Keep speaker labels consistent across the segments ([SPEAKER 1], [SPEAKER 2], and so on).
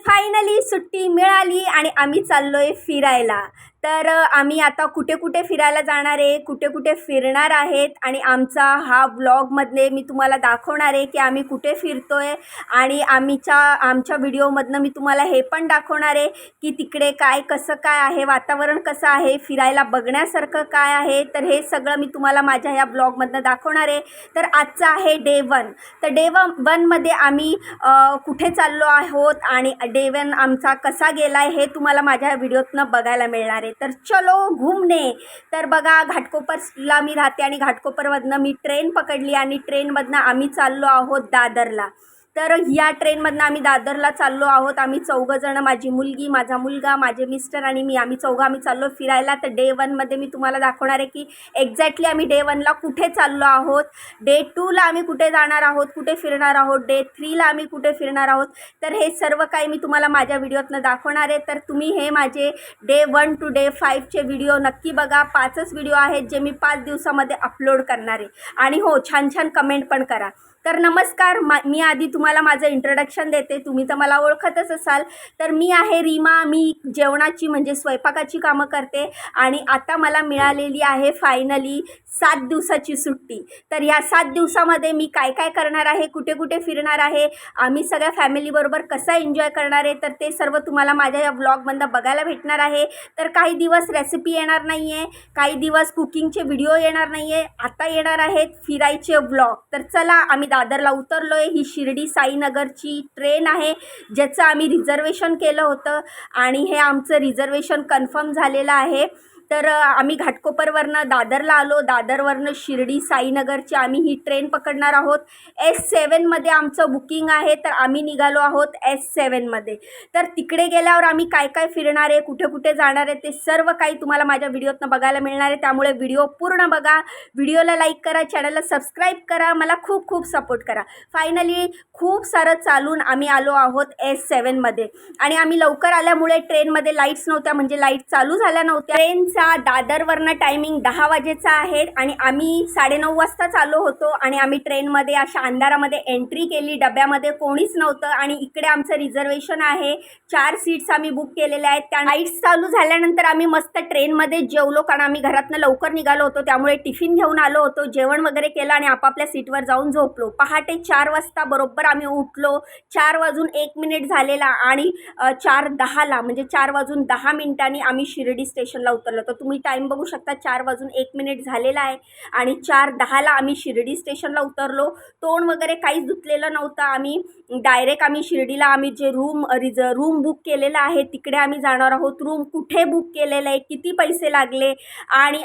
[SPEAKER 1] Finally सुट्टी मिळाली आणि आम्ही चाललोय फिरायला. तर आम्ही आता कुठे कुठे फिरायला जाणार आहे, कुठे कुठे फिरणार आहेत आणि आमचा हा व्लॉगमध्ये मी तुम्हाला दाखवणार आहे की आम्ही कुठे फिरतोय. आणि आमच्या व्हिडिओमधनं मी तुम्हाला हे पण दाखवणार आहे की तिकडे काय कसं काय आहे, वातावरण कसं आहे, फिरायला बघण्यासारखं काय आहे. तर हे सगळं मी तुम्हाला माझ्या ह्या ब्लॉगमधनं दाखवणार आहे. तर आजचा आहे डे 1. तर डे 1मध्ये आम्ही कुठे चाललो आहोत आणि डे 1 आमचा कसा गेला आहे हे तुम्हाला माझ्या व्हिडिओतनं बघायला मिळणार आहे. तर चलो घुमने. तर बघा, घाटकोपरला मी राहते आणि घाटकोपरमधनं मी ट्रेन पकडली आणि ट्रेनमधनं आम्ही चाललो आहोत दादरला. तर या ट्रेनमधनं आम्ही दादरला चाललो आहोत. आम्ही चौघंजणं, माझी मुलगी, माझा मुलगा, माझे मिस्टर आणि मी, आम्ही चाललो फिरायला. तर डे 1मध्ये मी तुम्हाला दाखवणार आहे की एक्झॅक्टली आम्ही डे 1ला कुठे चाललो आहोत, डे 2ला आम्ही कुठे जाणार आहोत, कुठे फिरणार आहोत, डे 3ला आम्ही कुठे फिरणार आहोत. तर हे सर्व काही मी तुम्हाला माझ्या व्हिडिओतनं दाखवणार आहे. तर तुम्ही हे माझे डे 1 to डे 5चे व्हिडिओ नक्की बघा. 5च व्हिडिओ आहेत जे मी 5 दिवसामध्ये अपलोड करणार आहे. आणि हो, छान छान कमेंट पण करा. तर नमस्कार, मी आधी तुम्हाला माझं इंट्रोडक्शन देते. तुम्ही तर मला ओळखतच असाल. तर मी आहे रीमा. मी जेवणाची म्हणजे स्वयंपाकाची कामं करते आणि आता मला मिळालेली आहे फायनली 7 दिवसाची सुट्टी. तर ह्या 7 दिवसामध्ये मी काय काय करणार आहे, कुठे कुठे फिरणार आहे, आम्ही सगळ्या फॅमिलीबरोबर कसा एन्जॉय करणार आहे, तर ते सर्व तुम्हाला माझ्या या व्लॉगमधनं बघायला भेटणार आहे. तर काही दिवस रेसिपी येणार नाही आहे, काही दिवस कुकिंगचे व्हिडिओ येणार नाही आहे. आता येणार आहेत फिरायचे व्लॉग. तर चला, आम्ही दादरला उतरलो आहे. ही शिर्डी साईनगरची ट्रेन आहे ज्याचं आम्ही रिझर्वेशन केलं होतं आणि हे आमचं रिझर्वेशन कन्फर्म झालेलं आहे. तर आम्ही घाटकोपरवरनं दादरला आलो. दादरवरनं शिर्डी साईनगरची आम्ही ही ट्रेन पकडणार आहोत. S7मध्ये आमचं बुकिंग आहे. तर आम्ही निघालो आहोत S7मध्ये. तर तिकडे गेल्यावर आम्ही काय काय फिरणार आहे, कुठे कुठे जाणार आहे, ते सर्व काही तुम्हाला माझ्या व्हिडिओतनं बघायला मिळणार आहे. त्यामुळे व्हिडिओ पूर्ण बघा, व्हिडिओला लाईक करा, चॅनलला सबस्क्राईब करा, मला खूप खूप सपोर्ट करा. फायनली खूप सारं चालून आम्ही आलो आहोत S7मध्ये. आणि आम्ही लवकर आल्यामुळे ट्रेनमध्ये लाईट्स नव्हत्या, म्हणजे लाईट चालू झाल्या नव्हत्या. ट्रेनचा दादरवरनं टायमिंग 10 वाजेचा आहे आणि आम्ही 9:30 वाजताच आलो होतो. आणि आम्ही ट्रेनमध्ये अशा अंधारामध्ये एंट्री केली. डब्यामध्ये कोणीच नव्हतं आणि इकडे आमचं रिझर्वेशन आहे. 4 सीट्स आम्ही बुक केलेल्या आहेत. त्या लाईट्स चालू झाल्यानंतर आम्ही मस्त ट्रेनमध्ये जेवलो, कारण आम्ही घरातनं लवकर निघालो होतो. त्यामुळे टिफिन घेऊन आलो होतो, जेवण वगैरे केलं आणि आपापल्या सीटवर जाऊन झोपलो. पहाटे 4 वाजता बरोबर आम्ही उठलो. 4:01 झालेला आणि 4:10ला म्हणजे 4:10 आम्ही शिर्डी स्टेशनला उतरलो. तर तुम्ही टाईम बघू शकता, 4:01 झालेला आहे आणि 4:10ला आम्ही शिर्डी स्टेशनला उतरलो. तोंड वगैरे काहीच धुतलेलं नव्हतं. आम्ही डायरेक्ट शिर्डीला जे रूम बुक केलेलं आहे तिकडे आम्ही जाणार आहोत. रूम कुठे बुक केलेलं आहे, किती पैसे लागले आणि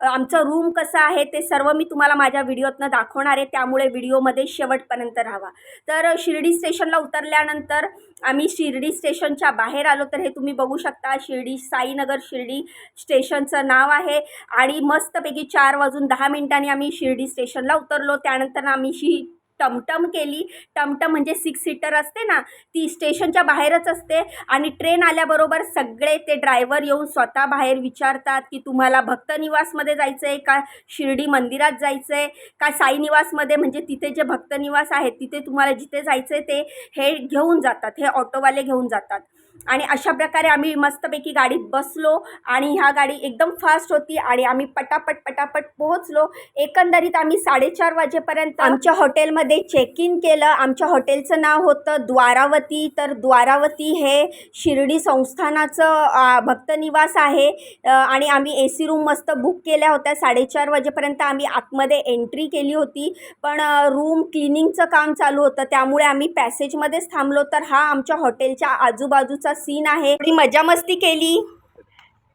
[SPEAKER 1] आमचं रूम कसं आहे ते सर्व मी तुम्हाला माझ्या व्हिडिओतनं दाखवणार आहे. त्यामुळे व्हिडिओमध्ये शेवटपर्यंत राहावा. तर शिर्डी स्टेशनला उतरल्यानंतर आम्ही शिर्डी स्टेशनच्या बाहेर आलो. तर हे तुम्ही बघू शकता, शिर्डी साईनगर शिर्डी स्टेशनचं नाव आहे. आणि मस्तपैकी 4:10 आम्ही शिर्डी स्टेशनला उतरलो. त्यानंतर आम्ही टमटम केली. टमटम म्हणजे 6 सीटर असते ना, ती स्टेशनच्या बाहेरच असते. आणि ट्रेन आल्याबरोबर सगळे ते ड्रायव्हर येऊन स्वतः बाहेर विचारतात की तुम्हाला भक्तनिवासमध्ये जायचं आहे का, शिर्डी मंदिरात जायचं आहे का, साईनिवासमध्ये, म्हणजे तिथे जे भक्तनिवास आहेत तिथे तुम्हाला जिथे जायचं आहे ते हे घेऊन जातात, हे ऑटोवाले घेऊन जातात. आणि अशा प्रकारे आम्ही मस्तपैकी गाडीत बसलो आणि ह्या गाडी एकदम फास्ट होती आणि आम्ही पटापट पोहोचलो. एकंदरीत आम्ही 4:30 वाजेपर्यंत आमच्या हॉटेलमध्ये चेक इन केलं. आमच्या हॉटेलचं नाव होतं द्वारावती. तर द्वारावती हे शिर्डी संस्थानाचं भक्तनिवास आहे. आणि आम्ही AC रूम मस्त बुक केल्या होत्या. 4:30 वाजेपर्यंत आम्ही आतमध्ये एंट्री केली होती, पण रूम क्लिनिंगचं काम चालू होतं त्यामुळे आम्ही पॅसेजमध्येच थांबलो. तर हा आमच्या हॉटेलच्या आजूबाजूचा सीन आहे. थोडी मजा मस्ती केली.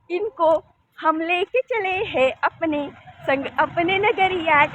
[SPEAKER 1] इनको हम लेके चले है अपने संग अपने नगरिया.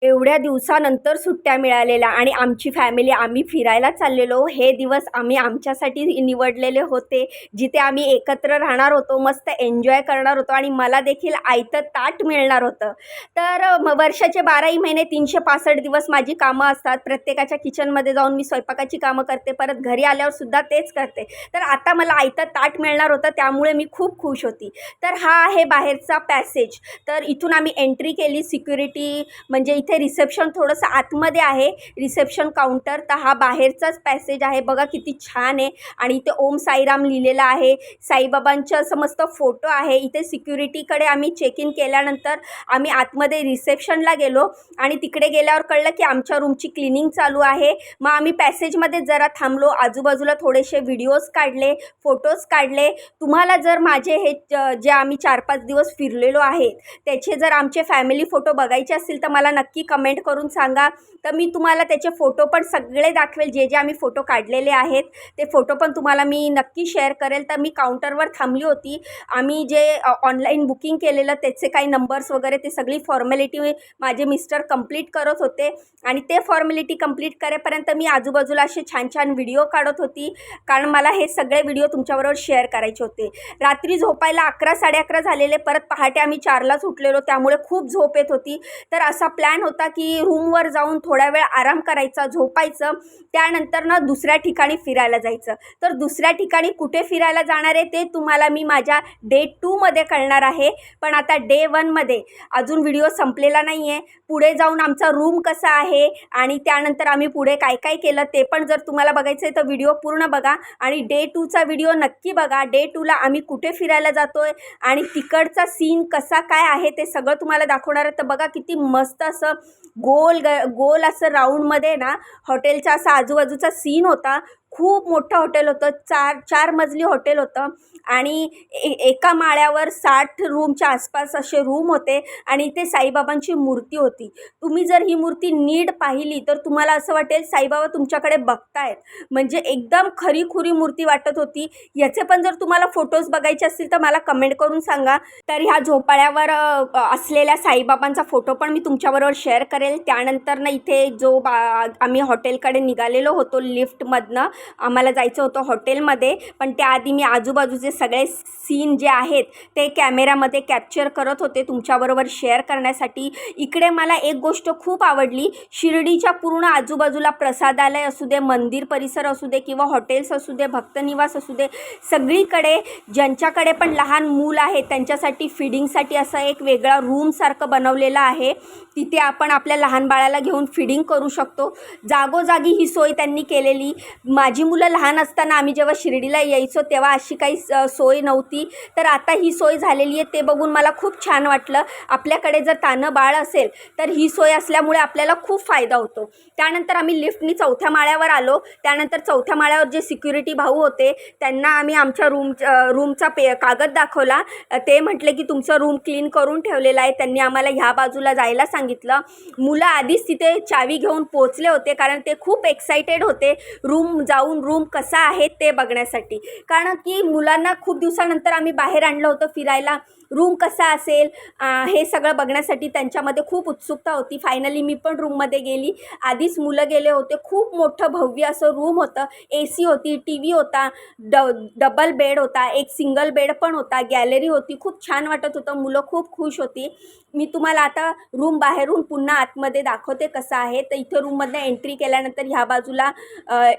[SPEAKER 1] एवढ्या दिवसानंतर सुट्ट्या मिळालेल्या आणि आमची फॅमिली आम्ही फिरायला चाललेलो. हे दिवस आम्ही आमच्यासाठी निवडलेले होते, जिथे आम्ही एकत्र राहणार होतो, मस्त एन्जॉय करणार होतो आणि मला देखील आयतं ताट मिळणार होतं. तर वर्षाचे 12ही महिने 365 दिवस माझी कामं असतात. प्रत्येकाच्या किचनमध्ये जाऊन मी स्वयंपाकाची कामं करते, परत घरी आल्यावर सुद्धा तेच करते. तर आता मला आयतं ताट मिळणार होतं, त्यामुळे मी खूप खुश होती. तर हा आहे बाहेरचा पॅसेज. तर इथून आम्ही एंट्री केली. सिक्युरिटी म्हणजे इथे इथे रिसेप्शन थोडंसं आतमध्ये आहे, रिसेप्शन काउंटर. तर हा बाहेरचाच पॅसेज आहे बघा, किती छान आहे. आणि इथे ओम साईराम लिहिलेलं आहे, साईबाबांचं असं मस्त फोटो आहे. इथे सिक्युरिटीकडे आम्ही चेक इन केल्यानंतर आम्ही आतमध्ये रिसेप्शनला गेलो आणि तिकडे गेल्यावर कळलं की आमच्या रूमची क्लिनिंग चालू आहे. मग आम्ही पॅसेजमध्ये जरा थांबलो, आजूबाजूला थोडेसे व्हिडिओज काढले, फोटोज काढले. तुम्हाला जर माझे हे जे आम्ही 4-5 दिवस फिरलेलो आहे त्याचे जर आमचे फॅमिली फोटो बघायचे असतील तर मला नक्की कमेंट करून सांगा. तर मी तुम्हाला त्याचे फोटो पण सगळे दाखवेल, जे जे आम्ही फोटो काढलेले आहेत ते फोटो पण तुम्हाला मी नक्की शेअर करेल. तर मी काउंटरवर थांबली होती. आम्ही जे ऑनलाईन बुकिंग केलेलं त्याचे काही नंबर्स वगैरे ते सगळी फॉर्मॅलिटी माझे मिस्टर कंप्लीट करत होते आणि ते फॉर्मॅलिटी कंप्लीट करेपर्यंत मी आजूबाजूला असे छान छान व्हिडिओ काढत होती, कारण मला हे सगळे व्हिडिओ तुमच्याबरोबर शेअर करायचे होते. रात्री झोपायला 11-11:30 झालेले, परत पहाटे आम्ही 4लाच उठलेलो, त्यामुळे खूप झोप येत होती. तर असा प्लॅन होता की रूमवर जाऊन थोडा वेळ आराम करायचा, झोपायचं, त्यानंतर ना दुसऱ्या ठिकाणी फिरायला जायचं. तर दुसऱ्या ठिकाणी कुठे फिरायला जाणार आहे ते तुम्हाला मी माझ्या डे 2मध्ये कळणार आहे. पण आता डे 1मध्ये अजून व्हिडिओ संपलेला नाही आहे. पुढे जाऊन आमचा रूम कसा आहे आणि त्यानंतर आम्ही पुढे काय काय केलं ते पण जर तुम्हाला बघायचं आहे तर व्हिडिओ पूर्ण बघा आणि डे 2चा व्हिडिओ नक्की बघा. डे 2ला आम्ही कुठे फिरायला जातो आहे आणि तिकडचा सीन कसा काय आहे ते सगळं तुम्हाला दाखवणार आहे. तर बघा किती मस्त असं गोल असं राऊंडमध्ये ना हॉटेलचा असा आजूबाजूचा सीन होता. खूप मोठं हॉटेल होतं, 4 मजली हॉटेल होतं आणि एका माळ्यावर 60 रूमच्या आसपास असे रूम होते आणि इथे साईबाबांची मूर्ती होती. तुम्ही जर ही मूर्ती नीट पाहिली तर तुम्हाला असं वाटेल साईबाबा तुमच्याकडे बघतायत, म्हणजे एकदम खरीखुरी मूर्ती वाटत होती. याचे पण जर तुम्हाला फोटोज बघायचे असतील तर मला कमेंट करून सांगा. तर ह्या झोपाळ्यावर असलेल्या साईबाबांचा फोटो पण मी तुमच्याबरोबर शेअर करेल. त्यानंतर ना इथे जो आम्ही हॉटेलकडे निघालेलो होतो लिफ्टमधनं, आम्हाला जायचं होतं हॉटेलमध्ये, पण त्याआधी मी आजूबाजूचे सगळे सीन जे आहेत ते कॅमेरामध्ये कॅप्चर करत होते तुमच्याबरोबर शेअर करण्यासाठी. इकडे मला एक गोष्ट खूप आवडली, शिर्डीच्या पूर्ण आजूबाजूला प्रसादालय असू दे, मंदिर परिसर असू दे किंवा हॉटेल्स असू दे, भक्तनिवास असू दे, सगळीकडे ज्यांच्याकडे पण लहान मूल आहे त्यांच्यासाठी फीडिंगसाठी असं एक वेगळा रूमसारखं बनवलेलं आहे. तिथे आपण आपल्या लहान बाळाला घेऊन फीडिंग करू शकतो. जागोजागी ही सोय त्यांनी केलेली. माझी मुलं लहान असताना आम्ही जेव्हा शिर्डीला यायचो तेव्हा अशी काही सोय नव्हती, तर आता ही सोय झालेली आहे. ते बघून मला खूप छान वाटलं. आपल्याकडे जर तानं बाळ असेल तर ही सोय असल्यामुळे आपल्याला खूप फायदा होतो. त्यानंतर आम्ही लिफ्टनी 4थ्या माळ्यावर आलो. त्यानंतर 4थ्या माळ्यावर जे सिक्युरिटी भाऊ होते त्यांना आम्ही आमच्या रूमचा कागद दाखवला. ते म्हटले की तुमचं रूम क्लीन करून ठेवलेलं आहे. त्यांनी आम्हाला ह्या बाजूला जायला सांगितलं. मुलं आधीच तिथे चावी घेऊन पोचले होते, कारण ते खूप एक्साइटेड होते रूम कसा आहे ते बघण्यासाठी. कारण की मुलांना खूप दिवसानंतर आम्ही बाहेर आणलं होतं फिरायला, रूम कसा असेल हे सगळं बघण्यासाठी त्यांच्यामध्ये खूप उत्सुकता होती. फायनली मी पण रूममध्ये गेली. आधीच मुलं गेले होते. खूप मोठं भव्य असं रूम होतं. AC होती, TV होता, डबल बेड होता, एक सिंगल बेड पण होता, गॅलरी होती. खूप छान वाटत होतं. मुलं खूप खुश होती. मी तुम्हाला आता रूम बाहेरून पुन्हा आतमध्ये दाखवते कसं आहे. तर इथे रूममध्ये एंट्री केल्यानंतर ह्या बाजूला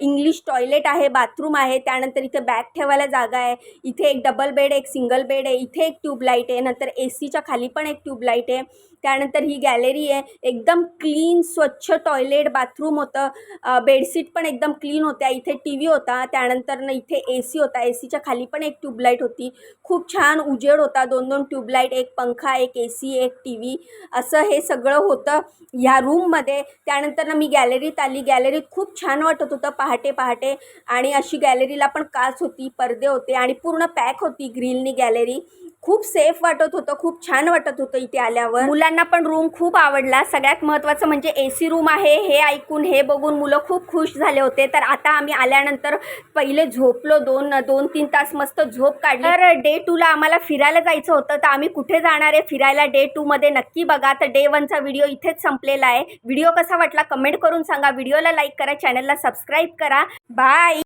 [SPEAKER 1] इंग्लिश टॉयलेट आहे, बाथरूम आहे. त्यानंतर इथे बॅग ठेवायला जागा आहे. इथे एक डबल बेड, एक सिंगल बेड आहे. इथे एक ट्यूबलाईट आहे. नंतर ACच्या खाली पण एक ट्यूबलाईट आहे. त्यानंतर ही गॅलरी आहे. एकदम क्लीन स्वच्छ टॉयलेट बाथरूम होतं. बेडशीट पण एकदम क्लीन होत्या. इथे TV होता. त्यानंतर ना इथे AC होता. ACच्या खाली पण एक ट्यूबलाईट होती. खूप छान उजेड होता. 2-2 ट्यूबलाईट, एक पंखा, एक AC, एक TV, असं हे सगळं होतं ह्या रूममध्ये. त्यानंतर ना मी गॅलरीत आली. गॅलरीत खूप छान वाटत होतं पहाटे पहाटे, आणि अशी गॅलरीला पण काच होती, पडदे होते आणि पूर्ण पॅक होती ग्रिलनी गॅलरी. खूप सेफ वाटत होतं, खूप छान वाटत होतं इथे आल्यावर. मुलांना पण रूम खूप आवडला. सगळ्यात महत्त्वाचं म्हणजे AC रूम आहे हे ऐकून, हे बघून मुलं खूप खुश झाले होते. तर आता आम्ही आल्यानंतर पहिले झोपलो, 2-3 तास मस्त झोप काढली. तर डे 2ला आम्हाला फिरायला जायचं होतं. तर आम्ही कुठे जाणार आहे फिरायला डे 2मध्ये नक्की बघा. तर डे 1चा व्हिडिओ इथेच संपलेला आहे. व्हिडिओ कसा वाटला कमेंट करून सांगा. व्हिडिओला लाईक करा, चॅनलला सबस्क्राईब करा. बाय.